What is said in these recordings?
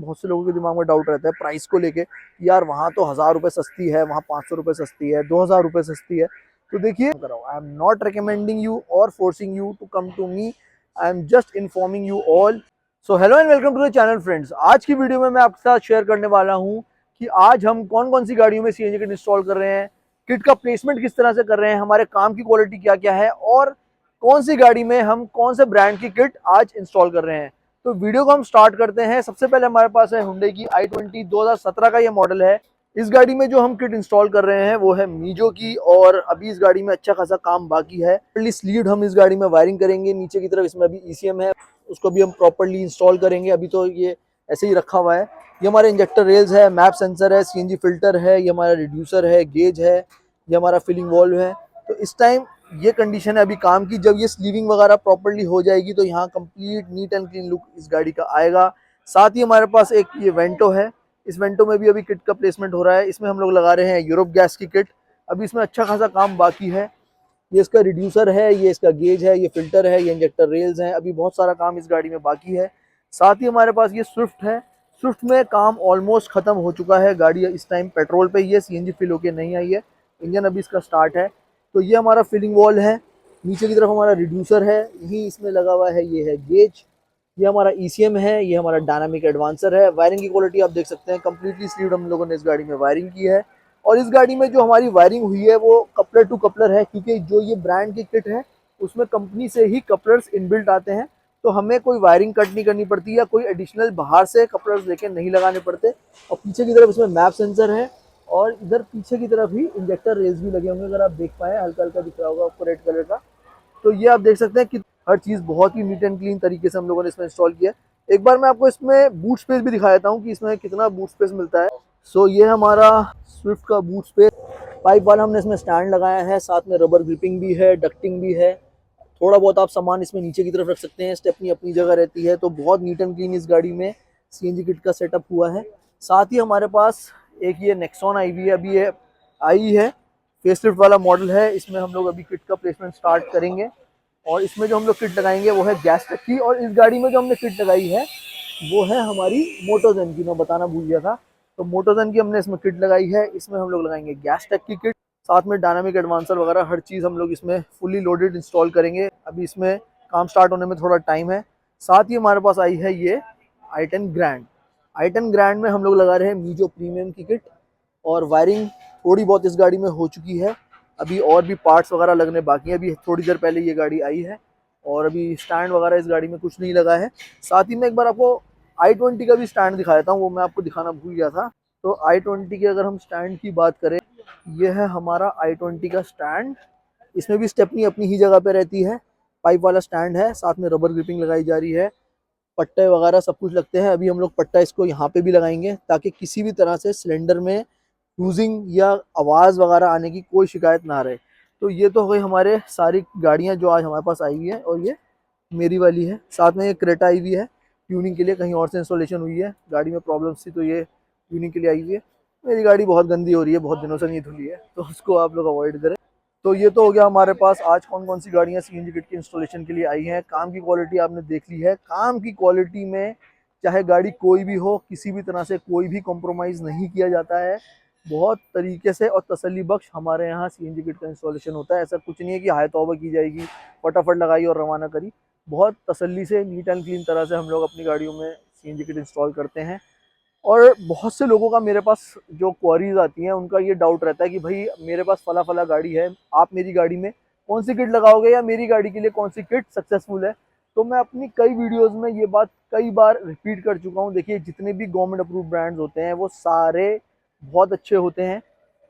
बहुत से लोगों के दिमाग में डाउट रहता है प्राइस को लेके कि यार वहाँ तो 1000 रुपये सस्ती है, वहाँ 500 रुपये सस्ती है, 2000 रुपये सस्ती है। तो देखिए, I am not recommending you और forcing you to come to me, I am just informing you all. So hello and welcome to the channel friends. आज की वीडियो में मैं आपके साथ शेयर करने वाला हूँ कि आज हम कौन कौन सी गाड़ियों में सीएनजी किट इंस्टॉल कर रहे हैं, किट का प्लेसमेंट किस तरह से कर रहे हैं, हमारे काम की क्वालिटी क्या क्या है और कौन सी गाड़ी में हम कौन से ब्रांड की किट आज इंस्टॉल कर रहे हैं। तो वीडियो को हम स्टार्ट करते हैं। सबसे पहले हमारे पास है हुंडई की i20 2017 का ये मॉडल है। इस गाड़ी में जो हम किट इंस्टॉल कर रहे हैं वो है मीजो की, और अभी इस गाड़ी में अच्छा खासा काम बाकी है। स्लीव्ड हम इस गाड़ी में वायरिंग करेंगे नीचे की तरफ। इसमें अभी ईसीएम है, उसको भी हम प्रॉपर्ली इंस्टॉल करेंगे। अभी तो ये ऐसे ही रखा हुआ है। ये हमारे इंजेक्टर रेल्स है, मैप सेंसर है, सीएनजी फिल्टर है, ये हमारा रिड्यूसर है, गेज है, ये हमारा फिलिंग वॉल्व है। तो इस टाइम ये कंडीशन है अभी काम की। जब ये स्लीविंग वगैरह प्रॉपर्ली हो जाएगी तो यहाँ complete neat and clean look इस गाड़ी का आएगा। साथ ही हमारे पास एक ये वेंटो है। इस वेंटो में भी अभी किट का प्लेसमेंट हो रहा है। इसमें हम लोग लगा रहे हैं यूरोप गैस की किट। अभी इसमें अच्छा खासा काम बाकी है। ये इसका रिड्यूसर है, ये इसका गेज है, ये फिल्टर है, ये इंजेक्टर रेल्स हैं। अभी बहुत सारा काम इस गाड़ी में बाकी है। साथ ही हमारे पास ये स्विफ्ट है। स्विफ्ट में काम ऑलमोस्ट खत्म हो चुका है। गाड़ी इस टाइम पेट्रोल पे ही है, सीएनजी फिल होके नहीं आई है। इंजन अभी इसका स्टार्ट है। तो ये हमारा फिलिंग वॉल है। नीचे की तरफ हमारा रिड्यूसर है, यही इसमें लगा हुआ है, ये है गेज। ये हमारा ईसीएम है, ये हमारा डायनामिक एडवांसर है। वायरिंग की क्वालिटी आप देख सकते हैं, कंप्लीटली स्लीव्ड हम लोगों ने इस गाड़ी में वायरिंग की है। और इस गाड़ी में जो हमारी वायरिंग हुई है वो कपलर टू कपलर है, क्योंकि जो ये ब्रांड की किट है उसमें कंपनी से ही कपलर्स इनबिल्ट आते हैं। तो हमें कोई वायरिंग कट नहीं करनी पड़ती या कोई एडिशनल बाहर से कपलर्स लेके नहीं लगाने पड़ते। और पीछे की तरफ इसमें मैप सेंसर है, और इधर पीछे की तरफ ही इंजेक्टर रेल्स भी लगे होंगे, अगर आप देख पाए, हल्का हल्का दिख रहा होगा आपको रेड कलर का। तो ये आप देख सकते हैं कि हर चीज़ बहुत ही नीट एंड क्लीन तरीके से हम लोगों ने इसमें इंस्टॉल किया है। एक बार मैं आपको इसमें बूट स्पेस भी दिखा देता हूँ कि इसमें कितना बूट स्पेस मिलता है। सो ये हमारा स्विफ्ट का बूट स्पेस। पाइप वाला हमने इसमें स्टैंड लगाया है, साथ में रबर ग्रिपिंग भी है, डक्टिंग भी है। थोड़ा बहुत आप सामान इसमें नीचे की तरफ रख सकते हैं, स्टेपनी अपनी जगह रहती है। तो बहुत नीट एंड क्लीन इस गाड़ी में सीएनजी किट का सेटअप हुआ है। साथ ही हमारे पास एक ये नेक्सॉन आई हुई है, अभी ये आई है, फेसलिफ्ट वाला मॉडल है। इसमें हम लोग अभी किट का प्लेसमेंट स्टार्ट करेंगे। और इसमें जो हम लोग किट लगाएंगे वो है गैस टैग की। और इस गाड़ी में जो हमने किट लगाई है वो है हमारी मोटोजेन की, मैं बताना भूल गया था। तो मोटोजेन की हमने इसमें किट लगाई है। इसमें हम लोग लगाएंगे गैस टैग की किट, साथ में डायनामिक एडवांसर वगैरह हर चीज़ हम लोग इसमें फुली लोडेड इंस्टॉल करेंगे। अभी इसमें काम स्टार्ट होने में थोड़ा टाइम है। साथ ही हमारे पास आई है ये i10 ग्रैंड। i10 ग्रैंड में हम लोग लगा रहे हैं मीजो प्रीमियम की किट। और वायरिंग थोड़ी बहुत इस गाड़ी में हो चुकी है, अभी और भी पार्ट्स वगैरह लगने बाकी हैं। अभी थोड़ी देर पहले ये गाड़ी आई है, और अभी स्टैंड वगैरह इस गाड़ी में कुछ नहीं लगा है। साथ ही में एक बार आपको i20 का भी स्टैंड दिखा देता हूँ, वो मैं आपको दिखाना भूल गया था। तो i20 के अगर हम स्टैंड की बात करें, ये है हमारा i20 का स्टैंड। इसमें भी स्टेपनी अपनी ही जगह पे रहती है, पाइप वाला स्टैंड है, साथ में रबर ग्रिपिंग लगाई जा रही है, पट्टे वगैरह सब कुछ लगते हैं। अभी हम लोग पट्टा इसको यहाँ पे भी लगाएंगे ताकि किसी भी तरह से सिलेंडर में यूजिंग या आवाज़ वगैरह आने की कोई शिकायत ना रहे। तो ये तो हो गई हमारे सारी गाड़ियाँ जो आज हमारे पास आई हुई है, और ये मेरी वाली है। साथ में ये क्रेटा आई हुई है ट्यूनिंग के लिए, कहीं और से इंस्टॉलेशन हुई है, गाड़ी में प्रॉब्लम्स थी तो ये ट्यूनिंग के लिए आई हुई है। मेरी गाड़ी बहुत गंदी हो रही है, बहुत दिनों से नहीं धुली है, तो उसको आप लोग अवॉइड करें। तो ये तो हो गया हमारे पास आज कौन कौन सी गाड़ियाँ सीएनजी किट की इंस्टॉलेशन के लिए आई हैं। काम की क्वालिटी आपने देख ली है। काम की क्वालिटी में चाहे गाड़ी कोई भी हो, किसी भी तरह से कोई भी कॉम्प्रोमाइज़ नहीं किया जाता है। बहुत तरीके से और तसल्ली बख्श हमारे यहाँ सीएनजी किट का इंस्टॉलेशन होता है। ऐसा कुछ नहीं है कि हाय तौबा की जाएगी, फटाफट लगाई और रवाना करी। बहुत तसल्ली से नीट एंड क्लीन तरह से हम लोग अपनी गाड़ियों में सीएनजी किट इंस्टॉल करते हैं। और बहुत से लोगों का मेरे पास जो क्वारीज आती हैं, उनका ये डाउट रहता है कि भाई मेरे पास फला फला गाड़ी है, आप मेरी गाड़ी में कौन सी किट लगाओगे, या मेरी गाड़ी के लिए कौन सी किट सक्सेसफुल है। तो मैं अपनी कई वीडियोस में ये बात कई बार रिपीट कर चुका हूँ। देखिए, जितने भी गवर्नमेंट अप्रूव ब्रांड्स होते हैं वो सारे बहुत अच्छे होते हैं।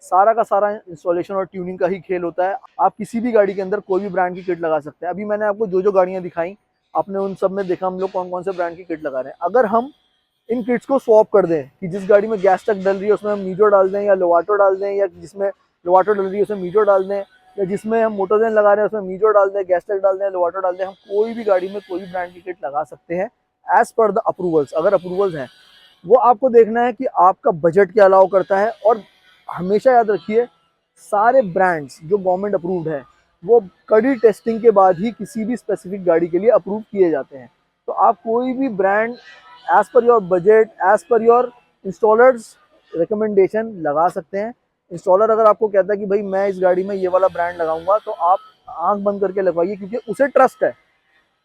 सारा का सारा इंस्टॉलेशन और ट्यूनिंग का ही खेल होता है। आप किसी भी गाड़ी के अंदर कोई भी ब्रांड की किट लगा सकते हैं। अभी मैंने आपको जो जो गाड़ियाँ दिखाई, आपने उन सब में देखा हम लोग कौन कौन से ब्रांड की किट लगा रहे हैं। अगर हम इन किट्स को स्वैप कर दें कि जिस गाड़ी में गैस टैग डल रही है उसमें हम मीजो डाल दें, या लोवाटो डाल दें, या जिसमें लोवाटो डल रही है उसमें मीजो डाल दें, या जिसमें हम मोटोजेन लगा रहे हैं उसमें मीजो डाल दें, गैस टैग डाल दें, लोवाटो डाल दें, हम कोई भी गाड़ी में कोई भी ब्रांड की किट लगा सकते हैं एज पर द अप्रूवल्स। अगर अप्रूवल्स हैं, वो आपको देखना है कि आपका बजट क्या अलाउ करता है। और हमेशा याद रखिए, सारे ब्रांड्स जो गवर्नमेंट अप्रूव्ड है वो कड़ी टेस्टिंग के बाद ही किसी भी स्पेसिफिक गाड़ी के लिए अप्रूव किए जाते हैं। तो आप कोई भी brand as per your budget, as per your installers recommendation लगा सकते हैं। इंस्टॉलर अगर आपको कहता है कि भाई मैं इस गाड़ी में ये वाला ब्रांड लगाऊंगा, तो आप आंख बंद करके लगवाइए, क्योंकि उसे ट्रस्ट है।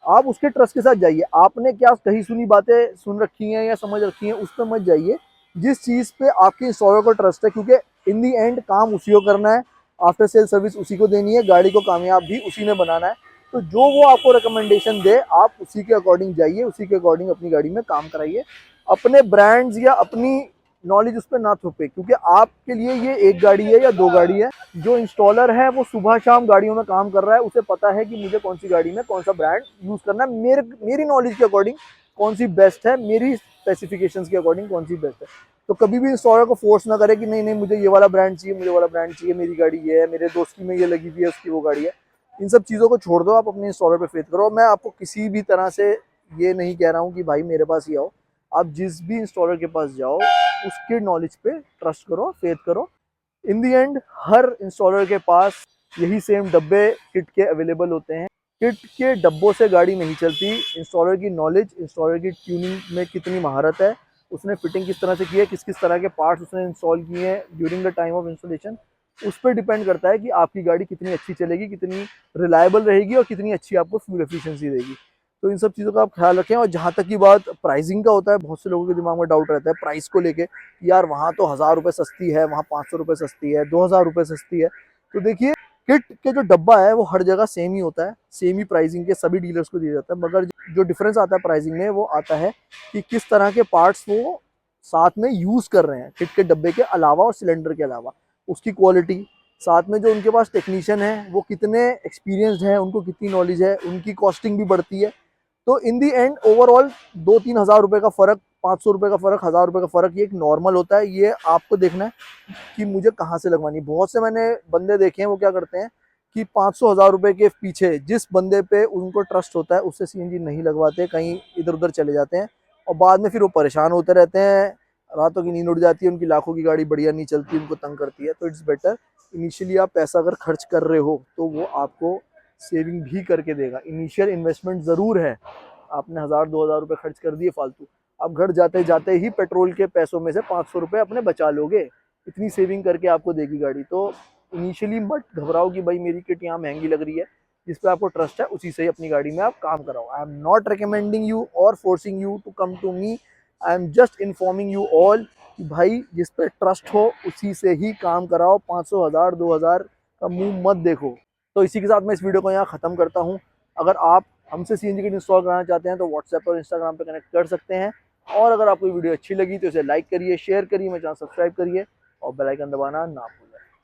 आप उसके ट्रस्ट के साथ जाइए। आपने क्या कहीं सुनी बातें सुन रखी हैं या समझ रखी हैं, उस पर मत जाइए। जिस चीज़ पे आपके इंस्टॉलर को ट्रस्ट है, क्योंकि इन दी एंड काम उसी को करना है, आफ्टर सेल सर्विस उसी को देनी है, गाड़ी को कामयाब भी उसी ने बनाना है। तो जो वो आपको रिकमेंडेशन दे, आप उसी के अकॉर्डिंग जाइए, उसी के अकॉर्डिंग अपनी गाड़ी में काम कराइए। अपने ब्रांड्स या अपनी नॉलेज उस पर ना थोपे, क्योंकि आपके लिए ये एक गाड़ी है या दो गाड़ी है। जो इंस्टॉलर है वो सुबह शाम गाड़ियों में काम कर रहा है, उसे पता है कि मुझे कौन सी गाड़ी में कौन सा ब्रांड यूज करना है, मेरी नॉलेज के अकॉर्डिंग कौन सी बेस्ट है, मेरी स्पेसिफिकेशंस के अकॉर्डिंग कौन सी बेस्ट है। तो कभी भी इंस्टॉलर को फोर्स ना करे कि नहीं नहीं मुझे ये वाला ब्रांड चाहिए, मुझे वाला ब्रांड चाहिए, मेरी गाड़ी ये है, मेरे दोस्त की में ये लगी हुई है, उसकी वो गाड़ी है। इन सब चीज़ों को छोड़ दो, आप अपने इंस्टॉलर पे फेथ करो। मैं आपको किसी भी तरह से ये नहीं कह रहा हूँ कि भाई मेरे पास ही आओ। आप जिस भी इंस्टॉलर के पास जाओ, उसके नॉलेज पे ट्रस्ट करो, फेथ करो। इन दी एंड हर इंस्टॉलर के पास यही सेम डब्बे किट के अवेलेबल होते हैं। किट के डब्बों से गाड़ी नहीं चलती। इंस्टॉलर की नॉलेज, इंस्टॉलर की ट्यूनिंग में कितनी महारत है, उसने फिटिंग किस तरह से की है, किस किस तरह के पार्ट्स उसने इंस्टॉल किए हैं during the time of installation, उस पर डिपेंड करता है कि आपकी गाड़ी कितनी अच्छी चलेगी, कितनी रिलायबल रहेगी और कितनी अच्छी आपको फ्यूल एफिशिएंसी देगी। तो इन सब चीज़ों का आप ख्याल रखें। और जहाँ तक की बात प्राइसिंग का होता है, बहुत से लोगों के दिमाग में डाउट रहता है प्राइस को लेके, यार वहाँ तो 1000 रुपये सस्ती है, वहाँ 500 रुपये सस्ती है, 2000 रुपये सस्ती है। तो देखिए, किट के जो डब्बा है वो हर जगह सेम ही होता है, सेम ही प्राइसिंग के सभी डीलर्स को दिया जाता है। मगर जो डिफरेंस आता है प्राइसिंग में, वो आता है कि किस तरह के पार्ट्स वो साथ में यूज़ कर रहे हैं, किट के डब्बे के अलावा और सिलेंडर के अलावा, उसकी क्वालिटी, साथ में जो उनके पास टेक्नीशियन है वो कितने एक्सपीरियंस्ड हैं, उनको कितनी नॉलेज है, उनकी कॉस्टिंग भी बढ़ती है। तो इन दी एंड ओवरऑल 2-3 हज़ार रुपये का फ़र्क, 500 रुपये का फ़र्क, 1000 रुपये का फ़र्क, ये एक नॉर्मल होता है। ये आपको देखना है कि मुझे कहाँ से लगवानी है। बहुत से मैंने बंदे देखे हैं, वो क्या करते हैं कि 500-1000 रुपये के पीछे जिस बंदे पे उनको ट्रस्ट होता है उससे सीएनजी नहीं लगवाते, कहीं इधर उधर चले जाते हैं, और बाद में फिर वो परेशान होते रहते हैं, रातों की नींद उड़ जाती है, उनकी लाखों की गाड़ी बढ़िया नहीं चलती, उनको तंग करती है। तो इट्स बेटर इनिशियली आप पैसा अगर खर्च कर रहे हो तो वो आपको सेविंग भी करके देगा। इनिशियल इन्वेस्टमेंट ज़रूर है, आपने 1000-2000 रुपये खर्च कर दिए फालतू, अब घर जाते जाते ही पेट्रोल के पैसों में से 500 रुपये अपने बचा लोगे, इतनी सेविंग करके आपको देगी गाड़ी। तो इनिशियली मत घबराओ कि भाई मेरी किट यहाँ महंगी लग रही है, जिस पे आपको ट्रस्ट है उसी से ही अपनी गाड़ी में आप काम कराओ। I am not recommending you और forcing you to come to me, I am just informing you all कि भाई जिस पे ट्रस्ट हो उसी से ही काम कराओ, 500, 1000, 2000 का मुंह मत देखो। तो इसी के साथ मैं इस वीडियो को यहाँ ख़त्म करता हूँ। अगर आप हमसे सीएनजी किट इंस्टॉल कराना चाहते हैं तो व्हाट्सएप और इंस्टाग्राम पे कनेक्ट कर सकते हैं। और अगर आपको वीडियो अच्छी लगी तो इसे लाइक करिए, शेयर करिए, मेरे चैनल सब्सक्राइब करिए और बेल आइकन दबाना ना भूलें।